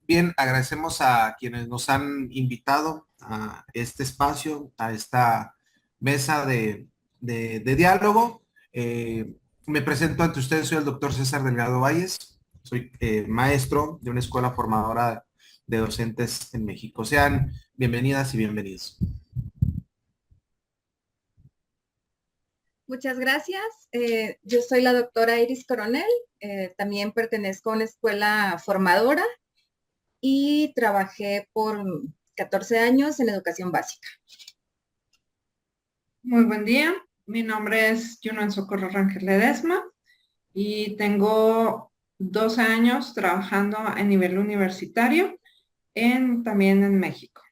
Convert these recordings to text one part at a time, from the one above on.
Bien, agradecemos a quienes nos han invitado a este espacio, a esta mesa de diálogo. Me presento ante ustedes, soy el doctor César Delgado Valles, soy maestro de una escuela formadora de docentes en México. Sean bienvenidas y bienvenidos. Muchas gracias. Yo soy la doctora Iris Coronel. También pertenezco a una escuela formadora y trabajé por 14 años en educación básica. Muy buen día, mi nombre es Junon Socorro Rangel Ledesma y tengo 12 años trabajando a nivel universitario también en México.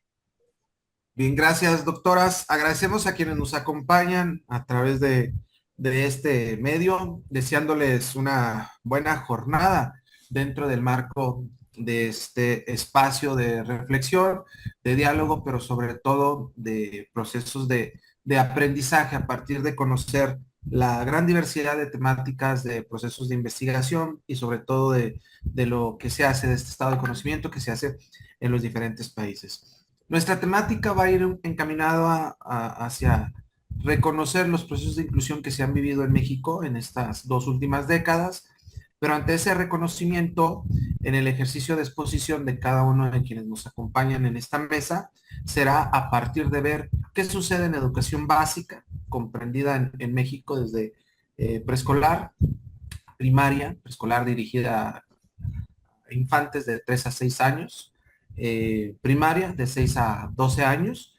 Bien, gracias, doctoras. Agradecemos a quienes nos acompañan a través de este medio, deseándoles una buena jornada dentro del marco de este espacio de reflexión, de diálogo, pero sobre todo de procesos de aprendizaje a partir de conocer la gran diversidad de temáticas, de procesos de investigación y sobre todo de lo que se hace, de este estado de conocimiento que se hace en los diferentes países. Nuestra temática va a ir encaminada hacia reconocer los procesos de inclusión que se han vivido en México en estas dos últimas décadas, pero ante ese reconocimiento, en el ejercicio de exposición de cada uno de quienes nos acompañan en esta mesa, será a partir de ver qué sucede en educación básica, comprendida en México desde preescolar, primaria, preescolar dirigida a infantes de 3 a 6 años, primaria de 6 a 12 años,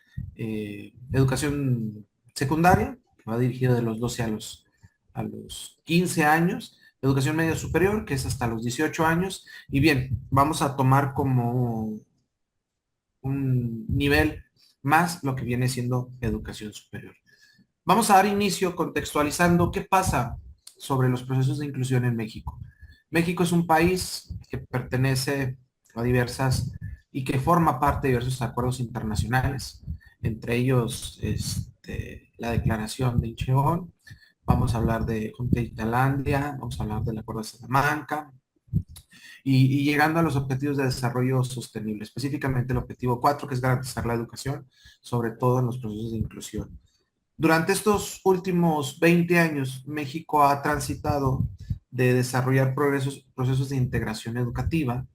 educación secundaria, que va dirigida de los 12 a los 15 años, educación media superior, que es hasta los 18 años, y bien, vamos a tomar como un nivel más lo que viene siendo educación superior. Vamos a dar inicio contextualizando qué pasa sobre los procesos de inclusión en México. México es un país que pertenece a diversas y que forma parte de diversos acuerdos internacionales, entre ellos la Declaración de Incheon, vamos a hablar de Junta de Tailandia, vamos a hablar del Acuerdo de Salamanca, y llegando a los objetivos de desarrollo sostenible, específicamente el objetivo 4, que es garantizar la educación, sobre todo en los procesos de inclusión. Durante estos últimos 20 años, México ha transitado de desarrollar procesos de integración educativa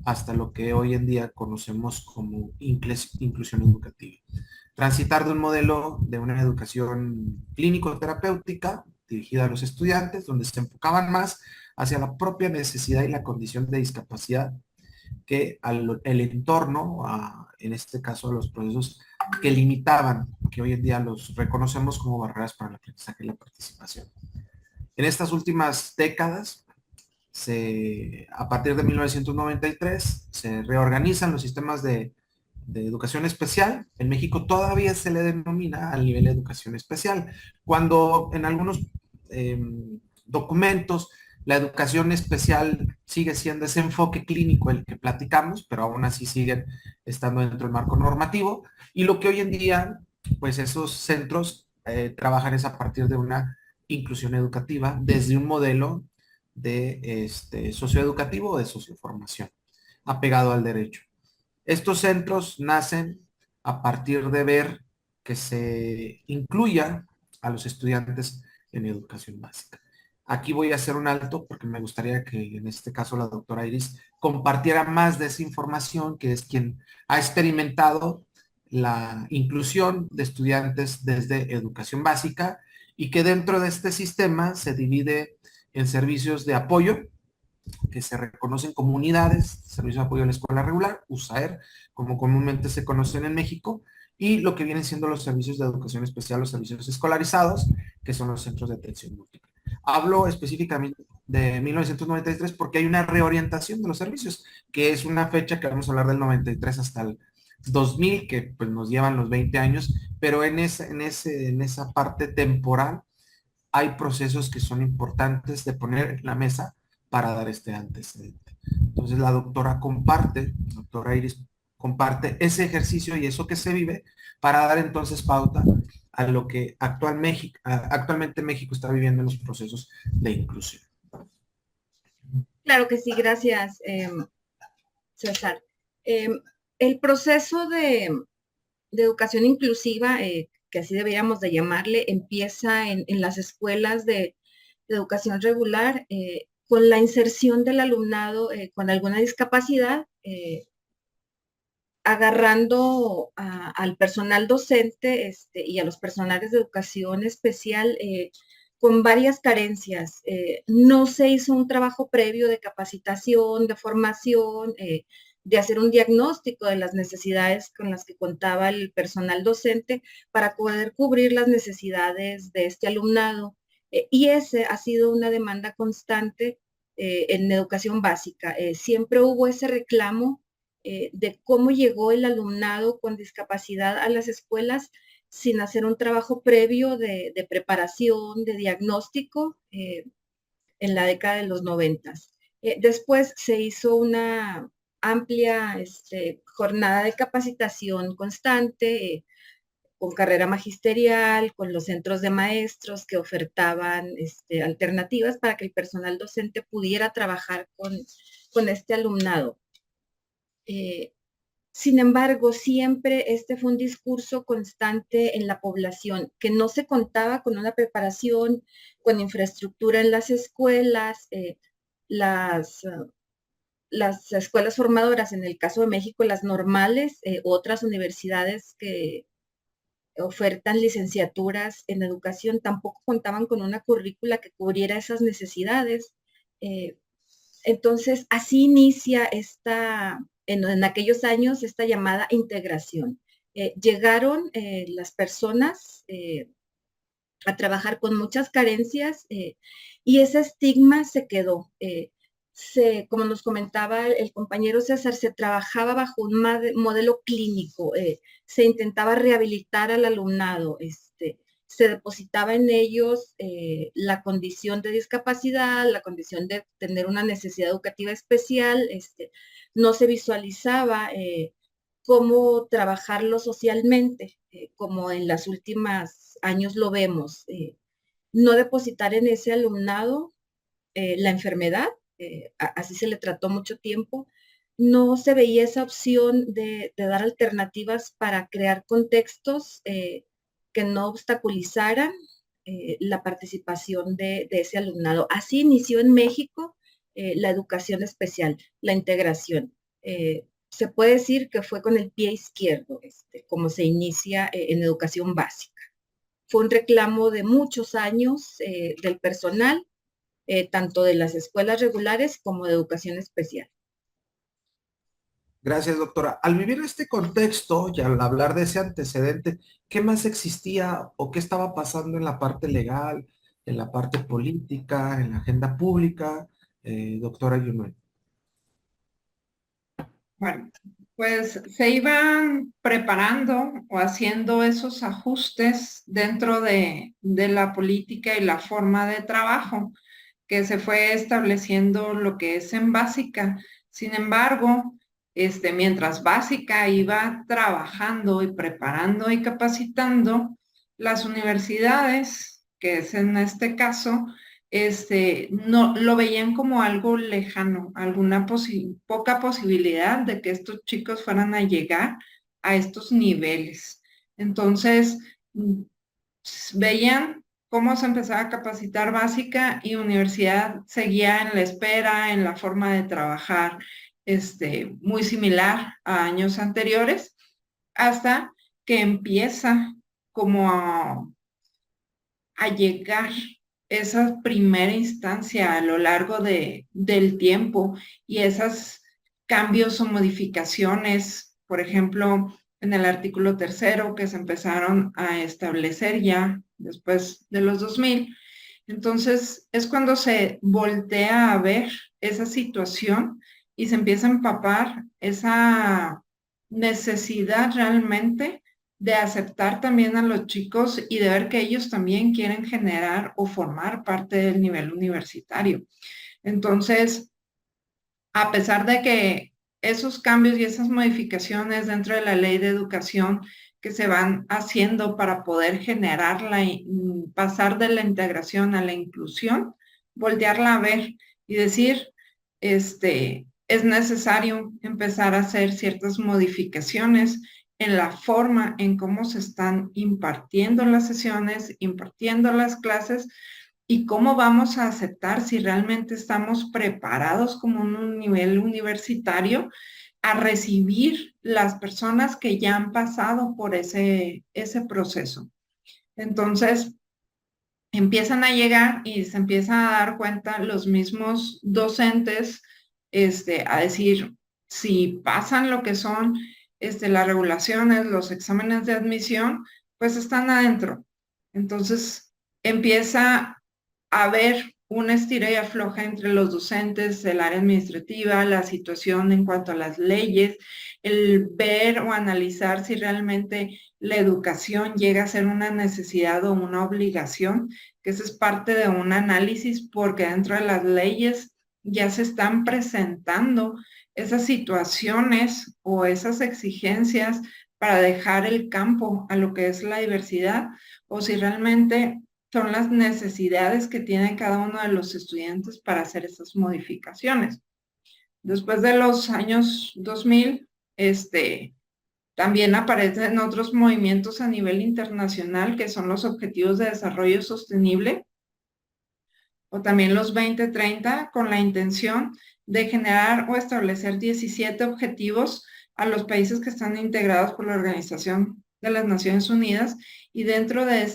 hasta lo que hoy en día conocemos como inclusión educativa. Transitar de un modelo de una educación clínico-terapéutica dirigida a los estudiantes, donde se enfocaban más hacia la propia necesidad y la condición de discapacidad que el entorno, en este caso a los procesos que limitaban, que hoy en día los reconocemos como barreras para el aprendizaje y la participación. En estas últimas décadas, a partir de 1993, se reorganizan los sistemas de educación especial. En México todavía se le denomina al nivel de educación especial, cuando en algunos eh, documentos la educación especial sigue siendo ese enfoque clínico el que platicamos, pero aún así siguen estando dentro del marco normativo. Y lo que hoy en día, pues esos centros trabajan es a partir de una inclusión educativa desde un modelo de socioeducativo o de socioformación, apegado al derecho. Estos centros nacen a partir de ver que se incluya a los estudiantes en educación básica. Aquí voy a hacer un alto porque me gustaría que en este caso la doctora Iris compartiera más de esa información, que es quien ha experimentado la inclusión de estudiantes desde educación básica y que dentro de este sistema se divide en servicios de apoyo, que se reconocen como unidades, Servicio de Apoyo a la Escuela Regular, USAER, como comúnmente se conocen en México, y lo que vienen siendo los servicios de educación especial, los servicios escolarizados, que son los centros de atención múltiple. Hablo específicamente de 1993 porque hay una reorientación de los servicios, que es una fecha que vamos a hablar del 93 hasta el 2000, que pues nos llevan los 20 años, pero en esa parte temporal hay procesos que son importantes de poner en la mesa para dar este antecedente. Entonces doctora Iris comparte ese ejercicio y eso que se vive para dar entonces pauta a lo que actualmente México está viviendo en los procesos de inclusión. Claro que sí, gracias, César. El proceso de educación inclusiva, que así deberíamos de llamarle, empieza en las escuelas de educación regular con la inserción del alumnado con alguna discapacidad, agarrando al personal docente y a los personales de educación especial con varias carencias. No se hizo un trabajo previo de capacitación, de formación, de hacer un diagnóstico de las necesidades con las que contaba el personal docente para poder cubrir las necesidades de este alumnado. Y ese ha sido una demanda constante en educación básica. Siempre hubo ese reclamo de cómo llegó el alumnado con discapacidad a las escuelas sin hacer un trabajo previo de preparación, de diagnóstico en la década de los 90. Después se hizo una amplia jornada de capacitación constante con carrera magisterial, con los centros de maestros que ofertaban alternativas para que el personal docente pudiera trabajar con este alumnado. Sin embargo, siempre este fue un discurso constante en la población, que no se contaba con una preparación, con infraestructura en las escuelas, las escuelas formadoras, en el caso de México, las normales, otras universidades que ofertan licenciaturas en educación tampoco contaban con una currícula que cubriera esas necesidades. Entonces, así inicia en aquellos años esta llamada integración. Llegaron las personas a trabajar con muchas carencias y ese estigma se quedó. Como nos comentaba el compañero César, se trabajaba bajo un modelo clínico, se intentaba rehabilitar al alumnado, se depositaba en ellos la condición de discapacidad, la condición de tener una necesidad educativa especial, no se visualizaba cómo trabajarlo socialmente, como en los últimos años lo vemos. No depositar en ese alumnado la enfermedad, así se le trató mucho tiempo. No se veía esa opción de dar alternativas para crear contextos que no obstaculizaran la participación de ese alumnado. Así inició en México la educación especial, la integración. Se puede decir que fue con el pie izquierdo, como se inicia en educación básica. Fue un reclamo de muchos años del personal, tanto de las escuelas regulares como de educación especial. Gracias, doctora. Al vivir este contexto y al hablar de ese antecedente, ¿qué más existía o qué estaba pasando en la parte legal, en la parte política, en la agenda pública, doctora Yunuen? Bueno, pues se iban preparando o haciendo esos ajustes dentro de la política y la forma de trabajo que se fue estableciendo lo que es en básica. Sin embargo, mientras básica iba trabajando y preparando y capacitando, las universidades, que es en este caso, no lo veían como algo lejano, alguna poca posibilidad de que estos chicos fueran a llegar a estos niveles. Entonces, veían cómo se empezaba a capacitar básica y universidad seguía en la espera, en la forma de trabajar, muy similar a años anteriores, hasta que empieza como a llegar esa primera instancia a lo largo del tiempo y esos cambios o modificaciones, por ejemplo, en el artículo 3 que se empezaron a establecer ya después de los 2000. Entonces es cuando se voltea a ver esa situación y se empieza a empapar esa necesidad realmente de aceptar también a los chicos y de ver que ellos también quieren generar o formar parte del nivel universitario. Entonces, a pesar de que esos cambios y esas modificaciones dentro de la ley de educación que se van haciendo para poder generar pasar de la integración a la inclusión, voltearla a ver y decir, es necesario empezar a hacer ciertas modificaciones en la forma en cómo se están impartiendo las sesiones, impartiendo las clases y cómo vamos a aceptar si realmente estamos preparados como un nivel universitario a recibir las personas que ya han pasado por ese proceso. Entonces, empiezan a llegar y se empiezan a dar cuenta los mismos docentes, a decir, si pasan lo que son las regulaciones, los exámenes de admisión, pues están adentro. Entonces, empieza a haber una estira y afloja entre los docentes, el área administrativa, la situación en cuanto a las leyes, el ver o analizar si realmente la educación llega a ser una necesidad o una obligación, que eso es parte de un análisis porque dentro de las leyes ya se están presentando esas situaciones o esas exigencias para dejar el campo a lo que es la diversidad o si realmente son las necesidades que tiene cada uno de los estudiantes para hacer esas modificaciones. Después de los años 2000, también aparecen otros movimientos a nivel internacional que son los Objetivos de Desarrollo Sostenible o también los 2030 con la intención de generar o establecer 17 objetivos a los países que están integrados por la Organización de las Naciones Unidas y dentro de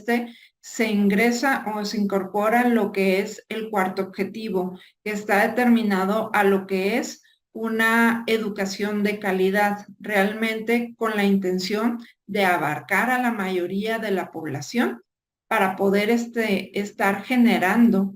se ingresa o se incorpora lo que es el cuarto objetivo, que está determinado a lo que es una educación de calidad, realmente con la intención de abarcar a la mayoría de la población para poder estar generando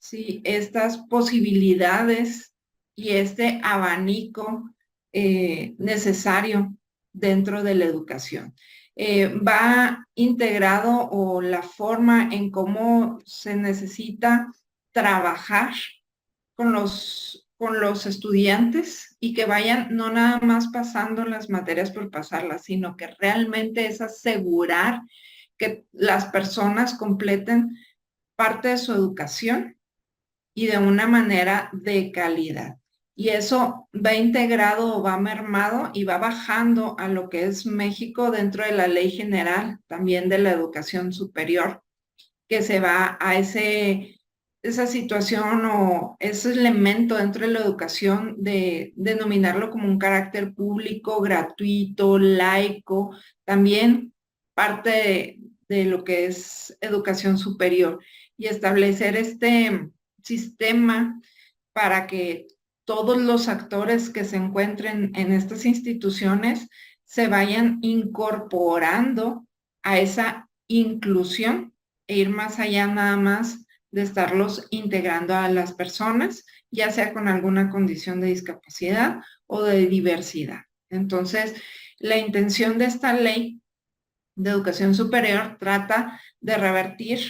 ¿sí? Estas posibilidades y este abanico necesario dentro de la educación. Va integrado o la forma en cómo se necesita trabajar con los estudiantes y que vayan no nada más pasando las materias por pasarlas, sino que realmente es asegurar que las personas completen parte de su educación y de una manera de calidad. Y eso va integrado o va mermado y va bajando a lo que es México dentro de la Ley General también de la Educación Superior, que se va a esa situación o ese elemento dentro de la educación de denominarlo como un carácter público, gratuito, laico, también parte de lo que es educación superior y establecer este sistema para que todos los actores que se encuentren en estas instituciones se vayan incorporando a esa inclusión e ir más allá nada más de estarlos integrando a las personas, ya sea con alguna condición de discapacidad o de diversidad. Entonces, la intención de esta ley de educación superior trata de revertir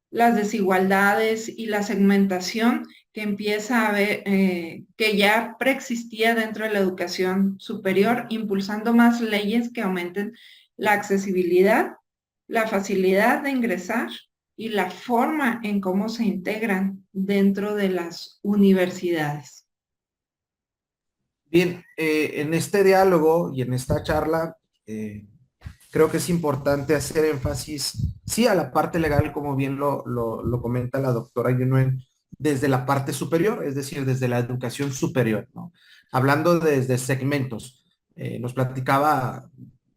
las desigualdades y la segmentación que empieza a ver, que ya preexistía dentro de la educación superior, impulsando más leyes que aumenten la accesibilidad, la facilidad de ingresar y la forma en cómo se integran dentro de las universidades. Bien, en este diálogo y en esta charla, creo que es importante hacer énfasis, sí, a la parte legal, como bien lo comenta la doctora Yunuen, desde la parte superior, es decir, desde la educación superior, ¿no? Hablando desde segmentos. Nos platicaba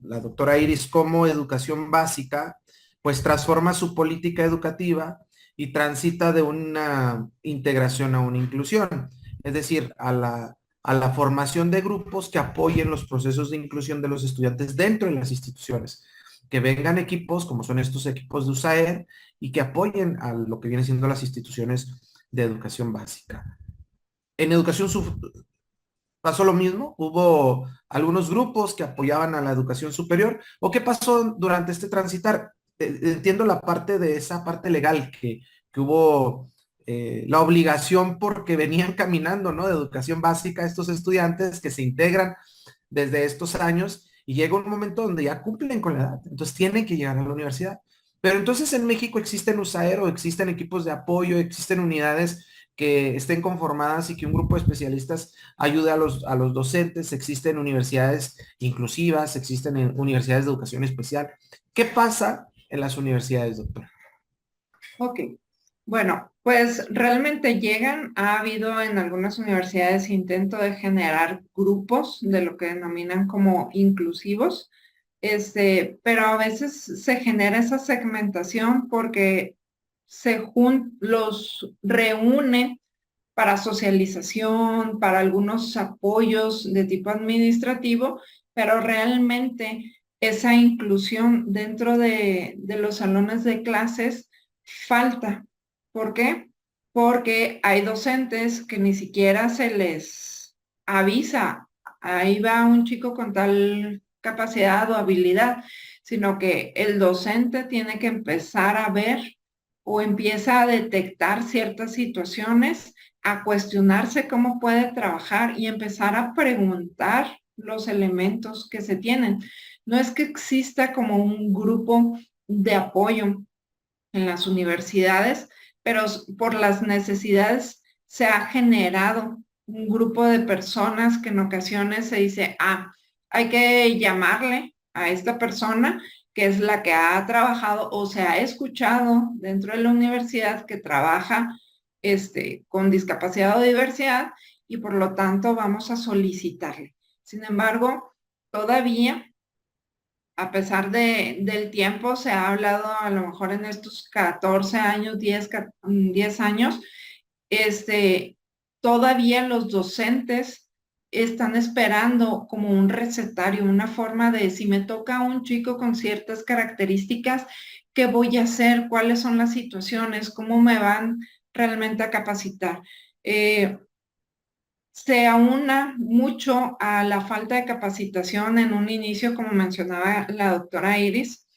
la doctora Iris cómo educación básica, pues transforma su política educativa y transita de una integración a una inclusión, es decir, a la formación de grupos que apoyen los procesos de inclusión de los estudiantes dentro de las instituciones, que vengan equipos como son estos equipos de USAED y que apoyen a lo que vienen siendo las instituciones de educación básica. En educación pasó lo mismo, hubo algunos grupos que apoyaban a la educación superior, o qué pasó durante este transitar. Entiendo la parte de esa parte legal que hubo la obligación porque venían caminando, ¿no? De educación básica estos estudiantes que se integran desde estos años y llega un momento donde ya cumplen con la edad, entonces tienen que llegar a la universidad. Pero entonces en México existen USAER o existen equipos de apoyo, existen unidades que estén conformadas y que un grupo de especialistas ayude a los docentes. Existen universidades inclusivas, existen universidades de educación especial. ¿Qué pasa en las universidades, doctor? Ok, bueno, pues realmente llegan, ha habido en algunas universidades intento de generar grupos de lo que denominan como inclusivos, pero a veces se genera esa segmentación porque los reúne para socialización, para algunos apoyos de tipo administrativo, pero realmente esa inclusión dentro de los salones de clases falta. ¿Por qué? Porque hay docentes que ni siquiera se les avisa, ahí va un chico con tal capacidad o habilidad, sino que el docente tiene que empezar a ver o empieza a detectar ciertas situaciones, a cuestionarse cómo puede trabajar y empezar a preguntar los elementos que se tienen. No es que exista como un grupo de apoyo en las universidades, pero por las necesidades se ha generado un grupo de personas que en ocasiones se dice, hay que llamarle a esta persona que es la que ha trabajado o se ha escuchado dentro de la universidad que trabaja con discapacidad o diversidad y por lo tanto vamos a solicitarle. Sin embargo, todavía a pesar del tiempo, se ha hablado a lo mejor en estos 14 años, 10 años, todavía los docentes están esperando como un recetario, una forma de si me toca un chico con ciertas características, ¿qué voy a hacer? ¿Cuáles son las situaciones? ¿Cómo me van realmente a capacitar? Se aúna mucho a la falta de capacitación en un inicio, como mencionaba la doctora Iris,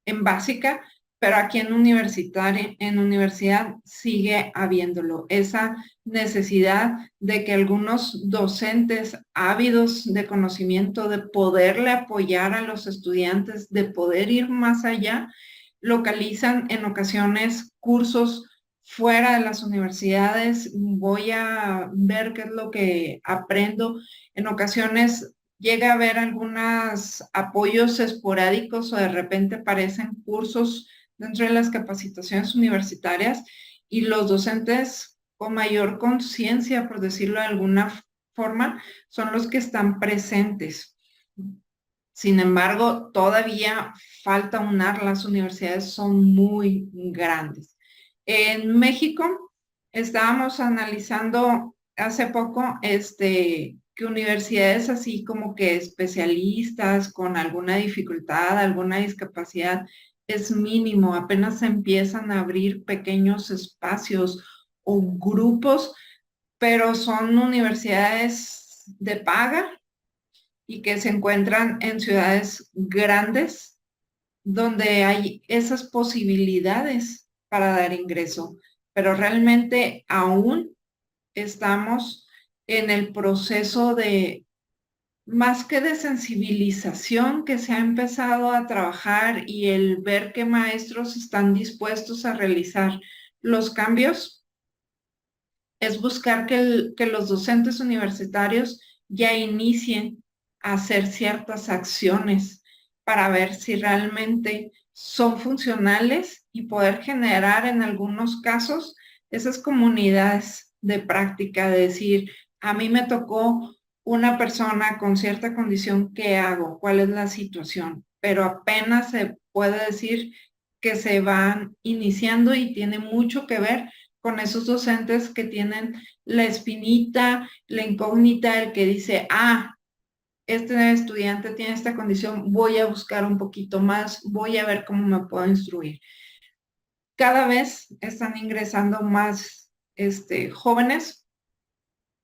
en básica, pero aquí en universidad sigue habiéndolo. Esa necesidad de que algunos docentes ávidos de conocimiento, de poderle apoyar a los estudiantes, de poder ir más allá, localizan en ocasiones cursos fuera de las universidades, voy a ver qué es lo que aprendo. En ocasiones llega a haber algunos apoyos esporádicos o de repente aparecen cursos dentro de las capacitaciones universitarias y los docentes con mayor conciencia, por decirlo de alguna forma, son los que están presentes. Sin embargo, todavía falta unar, las universidades son muy grandes. En México estábamos analizando hace poco que universidades así como que especialistas con alguna dificultad, alguna discapacidad, es mínimo, apenas se empiezan a abrir pequeños espacios o grupos, pero son universidades de paga y que se encuentran en ciudades grandes donde hay esas posibilidades para dar ingreso, pero realmente aún estamos en el proceso de, más que de sensibilización que se ha empezado a trabajar y el ver que maestros están dispuestos a realizar los cambios, es buscar que los docentes universitarios ya inicien a hacer ciertas acciones para ver si realmente son funcionales y poder generar en algunos casos esas comunidades de práctica, de decir, a mí me tocó una persona con cierta condición, ¿qué hago? ¿Cuál es la situación? Pero apenas se puede decir que se van iniciando y tiene mucho que ver con esos docentes que tienen la espinita, la incógnita, el que dice, este estudiante tiene esta condición, voy a buscar un poquito más, voy a ver cómo me puedo instruir. Cada vez están ingresando más jóvenes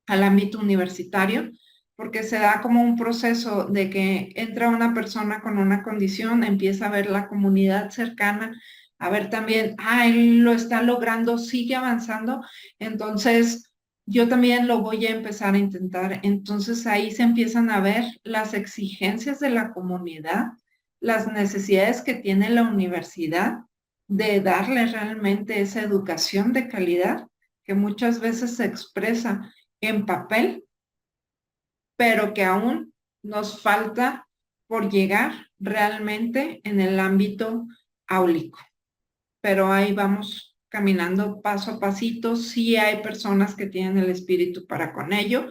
al ámbito universitario, porque se da como un proceso de que entra una persona con una condición, empieza a ver la comunidad cercana, a ver también, él lo está logrando, sigue avanzando, entonces yo también lo voy a empezar a intentar. Entonces ahí se empiezan a ver las exigencias de la comunidad, las necesidades que tiene la universidad de darle realmente esa educación de calidad que muchas veces se expresa en papel, pero que aún nos falta por llegar realmente en el ámbito áulico. Pero ahí vamos caminando paso a pasito. Sí hay personas que tienen el espíritu para con ello.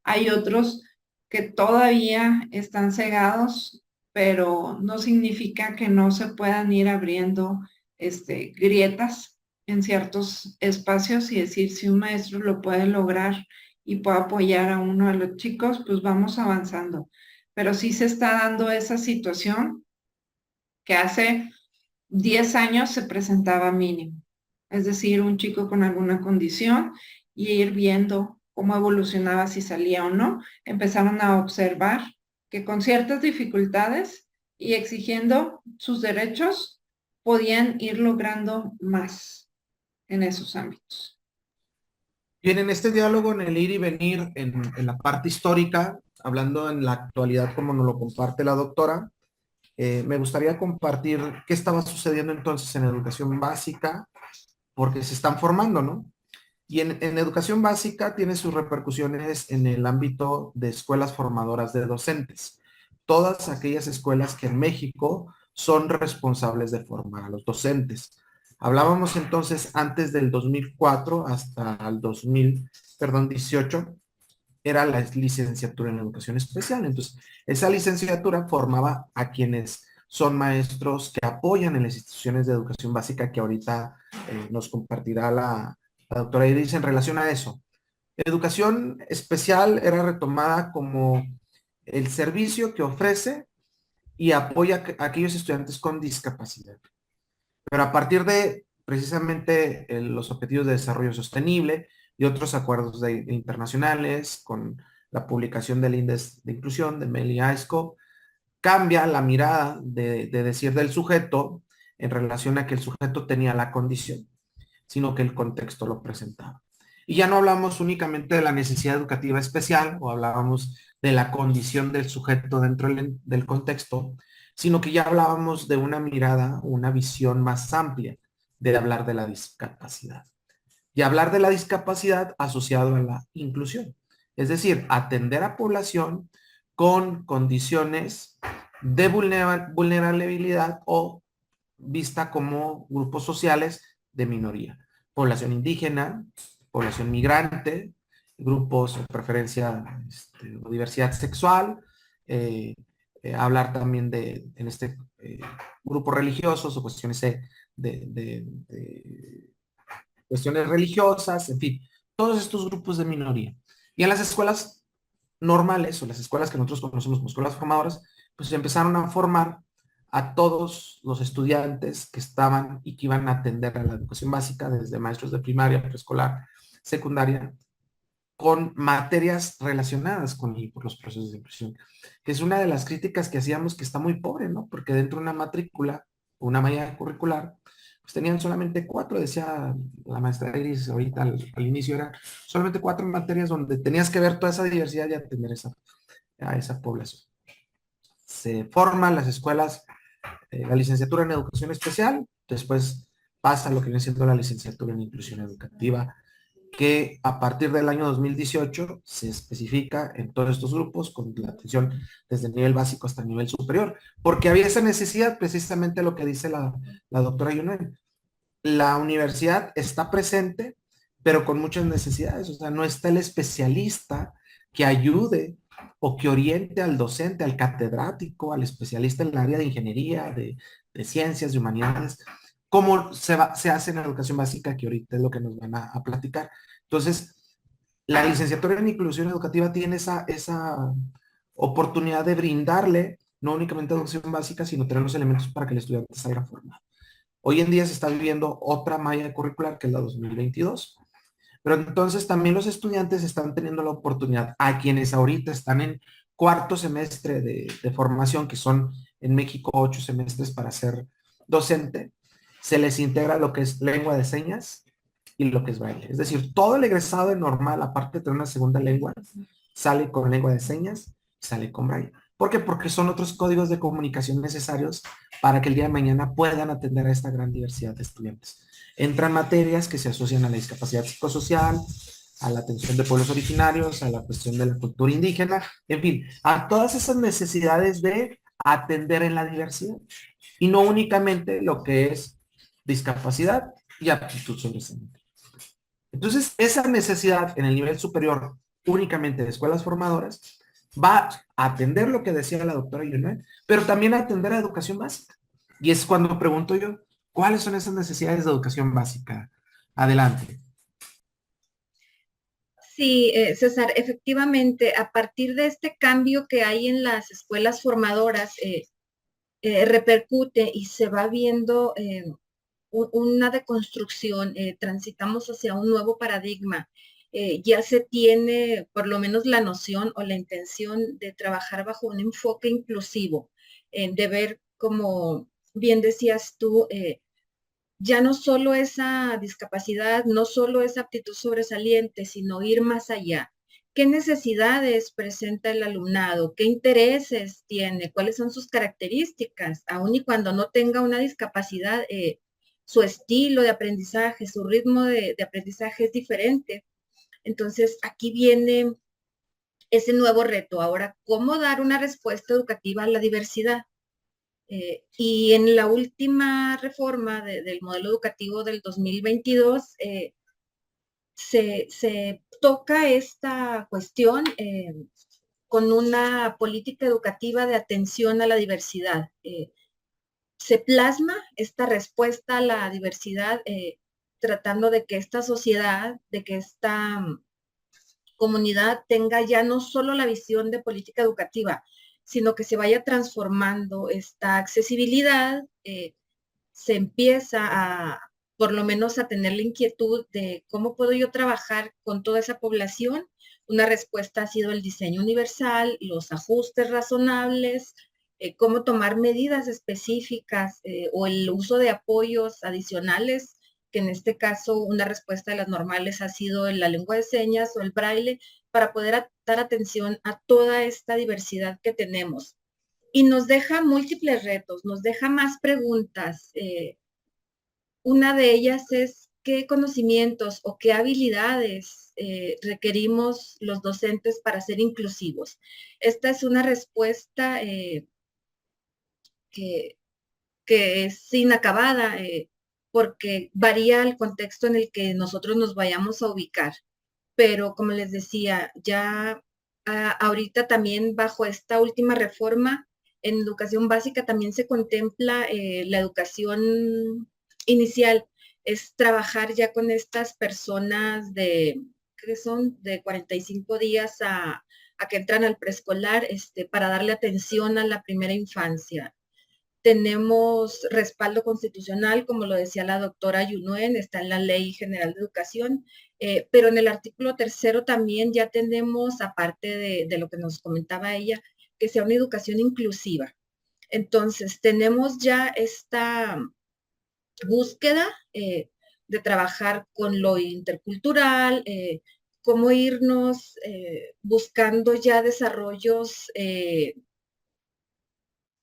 Hay otros que todavía están cegados, pero no significa que no se puedan ir abriendo grietas en ciertos espacios y decir, si un maestro lo puede lograr y puede apoyar a uno de los chicos, pues vamos avanzando. Pero sí se está dando esa situación que hace 10 años se presentaba mínimo. Es decir, un chico con alguna condición y ir viendo cómo evolucionaba, si salía o no. Empezaron a observar que con ciertas dificultades y exigiendo sus derechos, podían ir logrando más en esos ámbitos. Bien, en este diálogo, en el ir y venir, en la parte histórica, hablando en la actualidad como nos lo comparte la doctora, me gustaría compartir qué estaba sucediendo entonces en educación básica, porque se están formando, ¿no? Y en educación básica tiene sus repercusiones en el ámbito de escuelas formadoras de docentes. Todas aquellas escuelas que en México son responsables de formar a los docentes. Hablábamos entonces antes del 2004 hasta el 2018, era la licenciatura en educación especial. Entonces, esa licenciatura formaba a quienes son maestros que apoyan en las instituciones de educación básica que ahorita nos compartirá la doctora Iris en relación a eso. Educación especial era retomada como el servicio que ofrece y apoya a aquellos estudiantes con discapacidad. Pero a partir de precisamente los objetivos de desarrollo sostenible y otros acuerdos internacionales con la publicación del índice de inclusión de MEL y AESCO, cambia la mirada de decir del sujeto en relación a que el sujeto tenía la condición, sino que el contexto lo presentaba. Y ya no hablamos únicamente de la necesidad educativa especial o hablábamos de la condición del sujeto dentro del contexto, sino que ya hablábamos de una mirada, una visión más amplia de hablar de la discapacidad. Y hablar de la discapacidad asociado a la inclusión. Es decir, atender a población con condiciones de vulnerabilidad o vista como grupos sociales de minoría. Población indígena, población migrante, grupos de preferencia o diversidad sexual, hablar también en este grupos religiosos o cuestiones de cuestiones religiosas, en fin, todos estos grupos de minoría. Y en las escuelas normales o las escuelas que nosotros conocemos como escuelas formadoras, pues empezaron a formar a todos los estudiantes que estaban y que iban a atender a la educación básica, desde maestros de primaria, preescolar, secundaria, con materias relacionadas con los procesos de inclusión, que es una de las críticas que hacíamos, que está muy pobre, ¿no? Porque dentro de una matrícula, una malla curricular, pues tenían solamente 4, decía la maestra Iris ahorita al inicio, eran solamente 4 materias donde tenías que ver toda esa diversidad y atender a esa población. Se forman las escuelas, la licenciatura en educación especial, después pasa lo que viene siendo la licenciatura en inclusión educativa, que a partir del año 2018 se especifica en todos estos grupos con la atención desde el nivel básico hasta el nivel superior, porque había esa necesidad, precisamente lo que dice la doctora Yunel. La universidad está presente, pero con muchas necesidades, o sea, no está el especialista que ayude o que oriente al docente, al catedrático, al especialista en el área de ingeniería, de ciencias, de humanidades, como se hace en la educación básica, que ahorita es lo que nos van a platicar. Entonces, la licenciatura en inclusión educativa tiene esa oportunidad de brindarle no únicamente educación básica, sino tener los elementos para que el estudiante salga formado. Hoy en día se está viviendo otra malla curricular, que es la 2022. Pero entonces también los estudiantes están teniendo la oportunidad, a quienes ahorita están en 4º semestre de formación, que son en México 8 semestres para ser docente, se les integra lo que es lengua de señas y lo que es braille. Es decir, todo el egresado de normal, aparte de tener una segunda lengua, sale con lengua de señas y sale con braille. ¿Por qué? Porque son otros códigos de comunicación necesarios para que el día de mañana puedan atender a esta gran diversidad de estudiantes. Entran materias que se asocian a la discapacidad psicosocial, a la atención de pueblos originarios, a la cuestión de la cultura indígena, en fin, a todas esas necesidades de atender en la diversidad y no únicamente lo que es discapacidad y aptitud sobresaliente. Entonces, esa necesidad en el nivel superior únicamente de escuelas formadoras va a atender lo que decía la doctora Yunel, pero también a atender a educación básica. Y es cuando pregunto yo, ¿cuáles son esas necesidades de educación básica? Adelante. Sí, César, efectivamente, a partir de este cambio que hay en las escuelas formadoras, repercute y se va viendo una deconstrucción, transitamos hacia un nuevo paradigma. Ya se tiene por lo menos la noción o la intención de trabajar bajo un enfoque inclusivo, de ver, como bien decías tú, ya no solo esa discapacidad, no solo esa aptitud sobresaliente, sino ir más allá. ¿Qué necesidades presenta el alumnado? ¿Qué intereses tiene? ¿Cuáles son sus características? Aun y cuando no tenga una discapacidad, su estilo de aprendizaje, su ritmo de aprendizaje es diferente. Entonces, aquí viene ese nuevo reto. Ahora, ¿cómo dar una respuesta educativa a la diversidad? Y en la última reforma del modelo educativo del 2022, se toca esta cuestión con una política educativa de atención a la diversidad. Se plasma esta respuesta a la diversidad tratando de que esta sociedad, de que esta comunidad tenga ya no solo la visión de política educativa, sino que se vaya transformando esta accesibilidad, se empieza a, por lo menos, a tener la inquietud de cómo puedo yo trabajar con toda esa población. Una respuesta ha sido el diseño universal, los ajustes razonables, cómo tomar medidas específicas o el uso de apoyos adicionales, que en este caso una respuesta de las normales ha sido la lengua de señas o el braille, para poder dar atención a toda esta diversidad que tenemos. Y nos deja múltiples retos, nos deja más preguntas. Una de ellas es qué conocimientos o qué habilidades requerimos los docentes para ser inclusivos. Esta es una respuesta que, que es inacabada porque varía el contexto en el que nosotros nos vayamos a ubicar. Pero como les decía, ya ahorita también bajo esta última reforma en educación básica también se contempla la educación inicial, es trabajar ya con estas personas que son de 45 días a que entran al preescolar para darle atención a la primera infancia. Tenemos respaldo constitucional, como lo decía la doctora Yunuen, está en la Ley General de Educación, pero en el artículo 3 también ya tenemos, aparte de lo que nos comentaba ella, que sea una educación inclusiva. Entonces, tenemos ya esta búsqueda de trabajar con lo intercultural, cómo irnos buscando ya desarrollos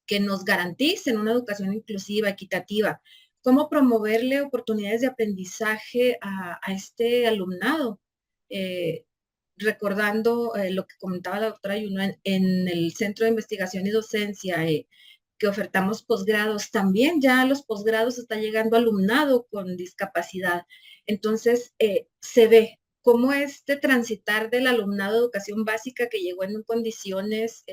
que nos garanticen una educación inclusiva, equitativa, cómo promoverle oportunidades de aprendizaje a este alumnado. Recordando lo que comentaba la doctora Yunuen en el Centro de Investigación y Docencia, que ofertamos posgrados, también ya a los posgrados está llegando alumnado con discapacidad. Entonces, se ve cómo este transitar del alumnado de educación básica que llegó en condiciones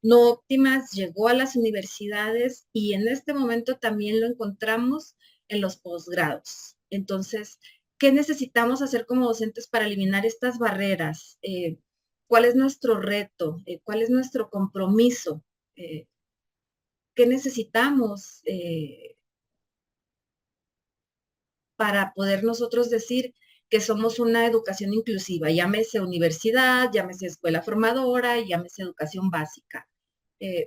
no óptimas, llegó a las universidades y en este momento también lo encontramos en los posgrados. Entonces, ¿qué necesitamos hacer como docentes para eliminar estas barreras? ¿Cuál es nuestro reto? ¿Cuál es nuestro compromiso? ¿Qué necesitamos para poder nosotros decir que somos una educación inclusiva? Llámese universidad, llámese escuela formadora, llámese educación básica.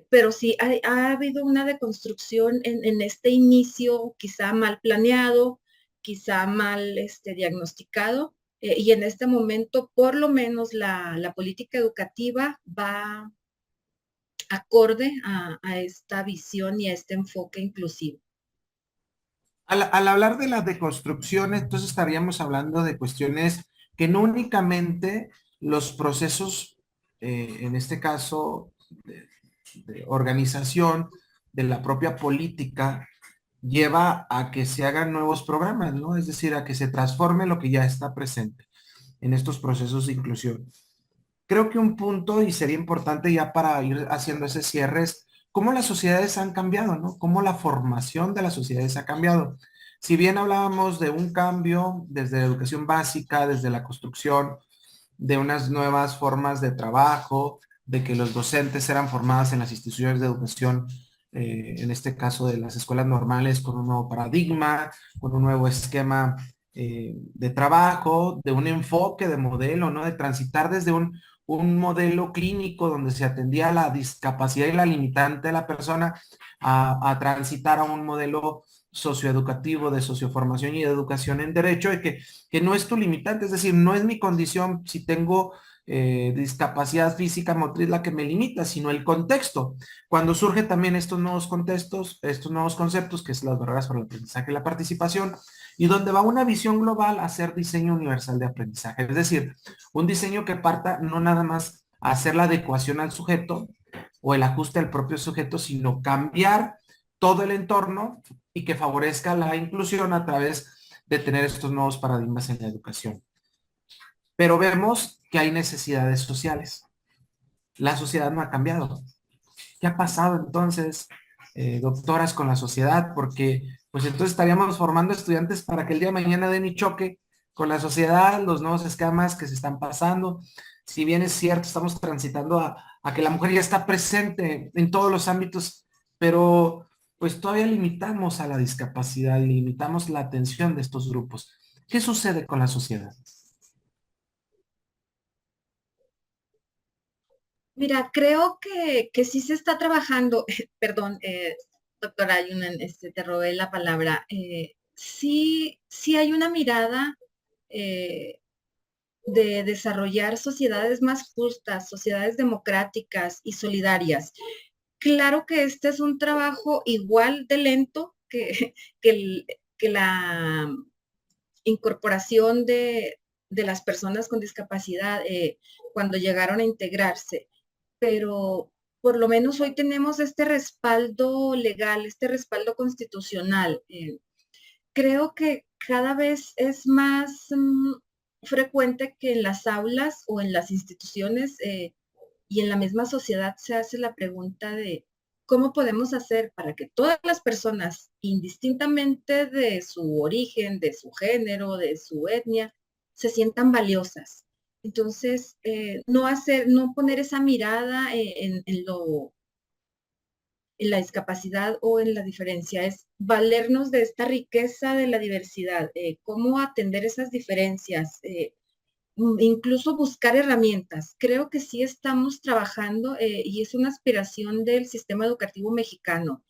Pero sí ha habido una deconstrucción en este inicio, quizá mal planeado, quizá mal diagnosticado, y en este momento, por lo menos, la política educativa va acorde a esta visión y a este enfoque inclusivo. Al hablar de la deconstrucción, entonces estaríamos hablando de cuestiones que no únicamente los procesos, en este caso, de organización de la propia política, lleva a que se hagan nuevos programas, ¿no? Es decir, a que se transforme lo que ya está presente en estos procesos de inclusión. Creo que un punto, y sería importante ya para ir haciendo ese cierre, es cómo las sociedades han cambiado, ¿no? Cómo la formación de las sociedades ha cambiado. Si bien hablábamos de un cambio desde la educación básica, desde la construcción, de unas nuevas formas de trabajo, de que los docentes eran formados en las instituciones de educación, en este caso de las escuelas normales, con un nuevo paradigma, con un nuevo esquema de trabajo, de un enfoque de modelo, ¿no? De transitar desde un modelo clínico donde se atendía la discapacidad y la limitante de la persona a transitar a un modelo socioeducativo de socioformación y de educación en derecho, y que no es tu limitante, es decir, no es mi condición si tengo discapacidad física motriz la que me limita, sino el contexto. Cuando surgen también estos nuevos contextos, estos nuevos conceptos, que es las barreras para el aprendizaje y la participación, y donde va una visión global a hacer diseño universal de aprendizaje. Es decir, un diseño que parta no nada más a hacer la adecuación al sujeto o el ajuste al propio sujeto, sino cambiar todo el entorno y que favorezca la inclusión a través de tener estos nuevos paradigmas en la educación. Pero vemos que hay necesidades sociales. La sociedad no ha cambiado. ¿Qué ha pasado entonces, doctoras, con la sociedad? Porque pues entonces estaríamos formando estudiantes para que el día de mañana den y choque con la sociedad, los nuevos esquemas que se están pasando. Si bien es cierto, estamos transitando a que la mujer ya está presente en todos los ámbitos, pero pues todavía limitamos a la discapacidad, limitamos la atención de estos grupos. ¿Qué sucede con la sociedad? Mira, creo que sí se está trabajando, perdón, doctora Ayunan, te robé la palabra. Sí hay una mirada eh, de desarrollar sociedades más justas, sociedades democráticas y solidarias. Claro que este es un trabajo igual de lento que, que la incorporación de las personas con discapacidad cuando llegaron a integrarse, pero por lo menos hoy tenemos este respaldo legal, este respaldo constitucional. Creo que cada vez es más frecuente que en las aulas o en las instituciones y en la misma sociedad se hace la pregunta de cómo podemos hacer para que todas las personas, indistintamente de su origen, de su género, de su etnia, se sientan valiosas. Entonces, no poner esa mirada en la discapacidad o en la diferencia, es valernos de esta riqueza de la diversidad, cómo atender esas diferencias, incluso buscar herramientas. Creo que sí estamos trabajando y es una aspiración del sistema educativo mexicano.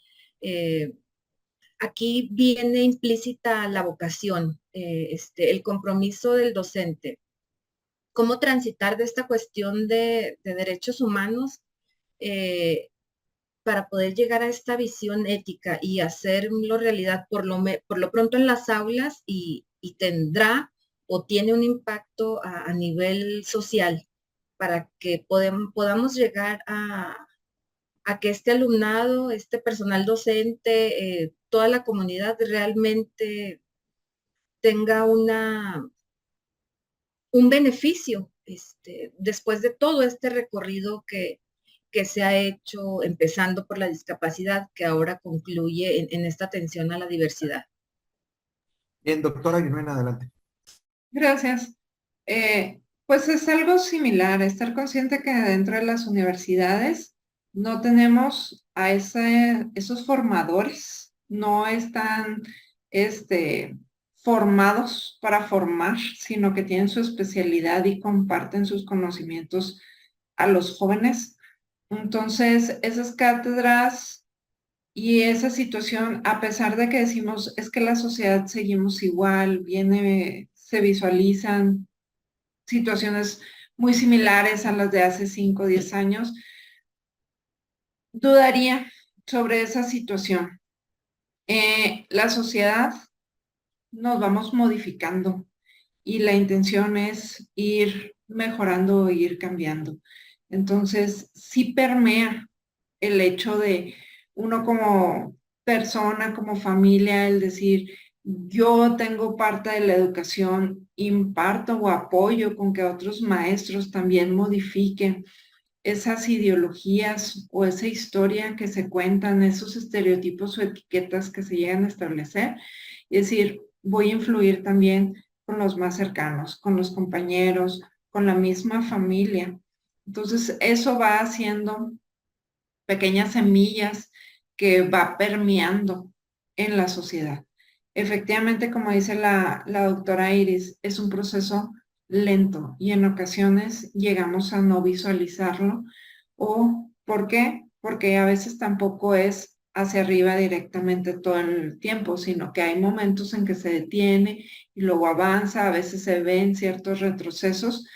Aquí viene implícita la vocación, el compromiso del docente. Cómo transitar de esta cuestión de derechos humanos eh, para poder llegar a esta visión ética y hacerlo realidad por lo pronto en las aulas y tendrá o tiene un impacto a nivel social para que podamos llegar a que este alumnado, este personal docente, toda la comunidad realmente tenga un beneficio después de todo este recorrido que se ha hecho empezando por la discapacidad, que ahora concluye en esta atención a la diversidad. Bien, doctora Guinuena, adelante. Gracias. Pues es algo similar, estar consciente que dentro de las universidades no tenemos a esos formadores, no están formados para formar, sino que tienen su especialidad y comparten sus conocimientos a los jóvenes. Entonces, esas cátedras y esa situación, a pesar de que decimos, es que la sociedad seguimos igual, se visualizan situaciones muy similares a las de hace 5 o 10 años, dudaría sobre esa situación. La sociedad nos vamos modificando y la intención es ir mejorando, ir cambiando. Entonces, sí permea el hecho de uno como persona, como familia, el decir, yo tengo parte de la educación, imparto o apoyo con que otros maestros también modifiquen esas ideologías o esa historia que se cuentan, esos estereotipos o etiquetas que se llegan a establecer. Es decir, voy a influir también con los más cercanos, con los compañeros, con la misma familia. Entonces, eso va haciendo pequeñas semillas que va permeando en la sociedad. Efectivamente, como dice la doctora Iris, es un proceso lento y en ocasiones llegamos a no visualizarlo. ¿O por qué? Porque a veces tampoco es hacia arriba directamente todo el tiempo, sino que hay momentos en que se detiene y luego avanza, a veces se ven ciertos retrocesos,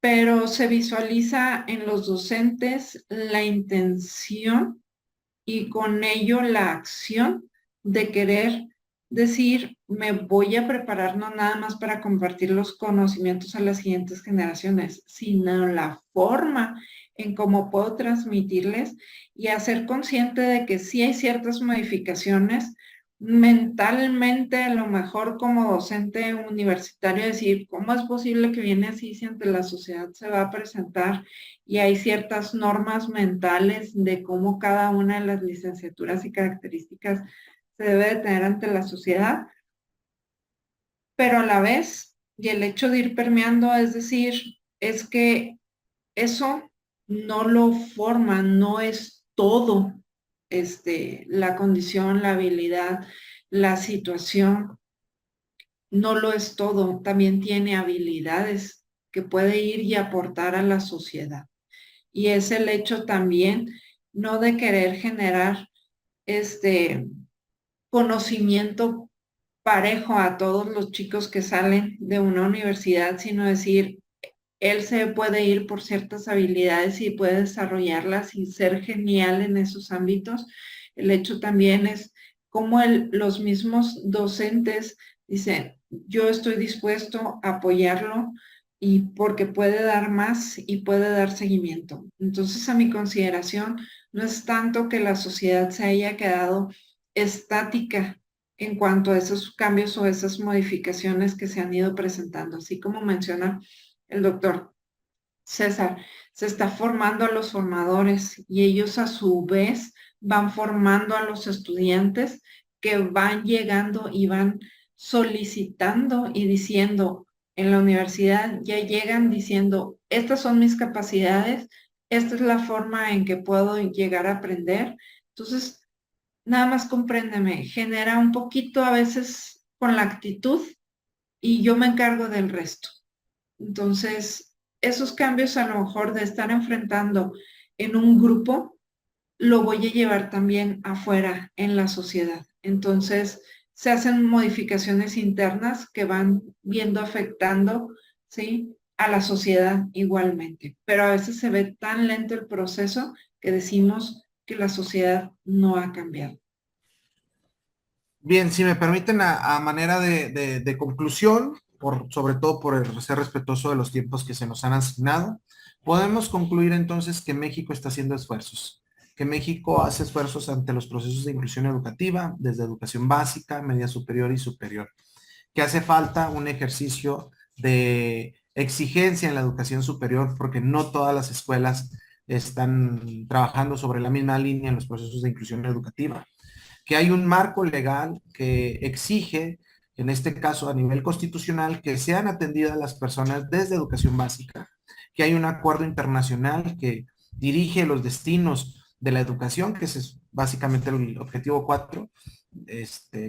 pero se visualiza en los docentes la intención y con ello la acción de querer decir, me voy a preparar no nada más para compartir los conocimientos a las siguientes generaciones, sino la forma en cómo puedo transmitirles y hacer consciente de que sí hay ciertas modificaciones mentalmente, a lo mejor como docente universitario, decir, ¿cómo es posible que viene así si ante la sociedad se va a presentar? Y hay ciertas normas mentales de cómo cada una de las licenciaturas y características se debe de tener ante la sociedad, pero a la vez, y el hecho de ir permeando, es decir, es que eso no lo forma, no es todo, la condición, la habilidad, la situación, no lo es todo, también tiene habilidades que puede ir y aportar a la sociedad. Y es el hecho también no de querer generar este conocimiento parejo a todos los chicos que salen de una universidad, sino decir, él se puede ir por ciertas habilidades y puede desarrollarlas y ser genial en esos ámbitos. El hecho también es como los mismos docentes dicen, yo estoy dispuesto a apoyarlo y porque puede dar más y puede dar seguimiento. Entonces, a mi consideración, no es tanto que la sociedad se haya quedado estática en cuanto a esos cambios o esas modificaciones que se han ido presentando, así como menciona el doctor César, se está formando a los formadores y ellos a su vez van formando a los estudiantes que van llegando y van solicitando y diciendo en la universidad, ya llegan diciendo, estas son mis capacidades, esta es la forma en que puedo llegar a aprender. Entonces, nada más compréndeme, genera un poquito a veces con la actitud y yo me encargo del resto. Entonces, esos cambios a lo mejor de estar enfrentando en un grupo, lo voy a llevar también afuera en la sociedad. Entonces, se hacen modificaciones internas que van viendo afectando, ¿sí? A la sociedad igualmente. Pero a veces se ve tan lento el proceso que decimos que la sociedad no ha cambiado. Bien, si me permiten a manera de conclusión, sobre todo por ser respetuoso de los tiempos que se nos han asignado, podemos concluir entonces que México está haciendo esfuerzos, que México hace esfuerzos ante los procesos de inclusión educativa, desde educación básica, media superior y superior, que hace falta un ejercicio de exigencia en la educación superior, porque no todas las escuelas están trabajando sobre la misma línea en los procesos de inclusión educativa, que hay un marco legal que exige, en este caso a nivel constitucional, que sean atendidas las personas desde educación básica, que hay un acuerdo internacional que dirige los destinos de la educación, que es básicamente el objetivo 4, que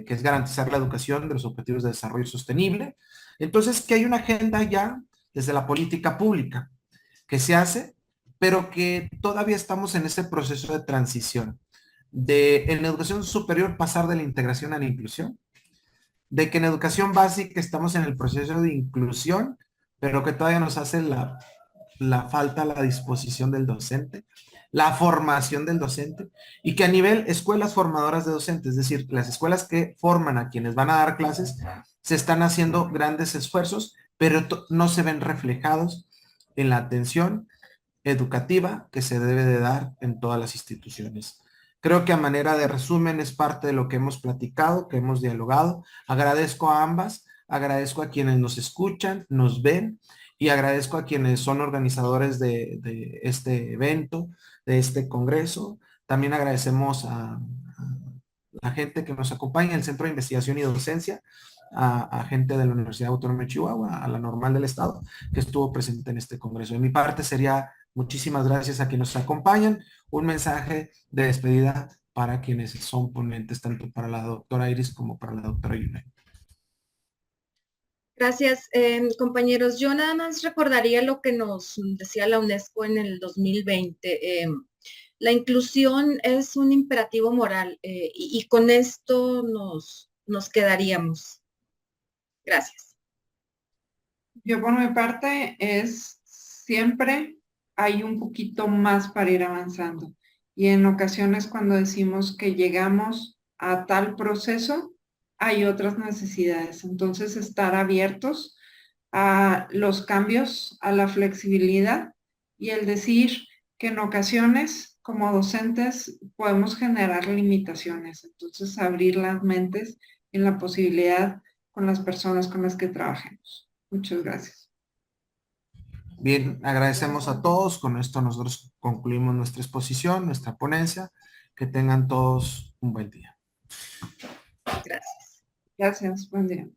es garantizar la educación de los objetivos de desarrollo sostenible. Entonces, que hay una agenda ya desde la política pública que se hace, pero que todavía estamos en ese proceso de transición de en educación superior pasar de la integración a la inclusión, de que en educación básica estamos en el proceso de inclusión, pero que todavía nos hace la falta, la disposición del docente, la formación del docente y que a nivel escuelas formadoras de docentes, es decir, las escuelas que forman a quienes van a dar clases, se están haciendo grandes esfuerzos, pero no se ven reflejados en la atención educativa que se debe de dar en todas las instituciones. Creo que a manera de resumen es parte de lo que hemos platicado, que hemos dialogado. Agradezco a ambas, agradezco a quienes nos escuchan, nos ven y agradezco a quienes son organizadores de este evento, de este congreso. También agradecemos a la gente que nos acompaña, el Centro de Investigación y Docencia, a gente de la Universidad Autónoma de Chihuahua, a la Normal del Estado, que estuvo presente en este congreso. De mi parte sería muchísimas gracias a quienes nos acompañan. Un mensaje de despedida para quienes son ponentes, tanto para la doctora Iris como para la doctora Yuna. Gracias, compañeros. Yo nada más recordaría lo que nos decía la UNESCO en el 2020. La inclusión es un imperativo moral y con esto nos quedaríamos. Gracias. Yo por mi parte es siempre hay un poquito más para ir avanzando. Y en ocasiones cuando decimos que llegamos a tal proceso, hay otras necesidades. Entonces estar abiertos a los cambios, a la flexibilidad y el decir que en ocasiones como docentes podemos generar limitaciones. Entonces abrir las mentes en la posibilidad con las personas con las que trabajemos. Muchas gracias. Bien, agradecemos a todos. Con esto nosotros concluimos nuestra exposición, nuestra ponencia. Que tengan todos un buen día. Gracias. Gracias. Buen día.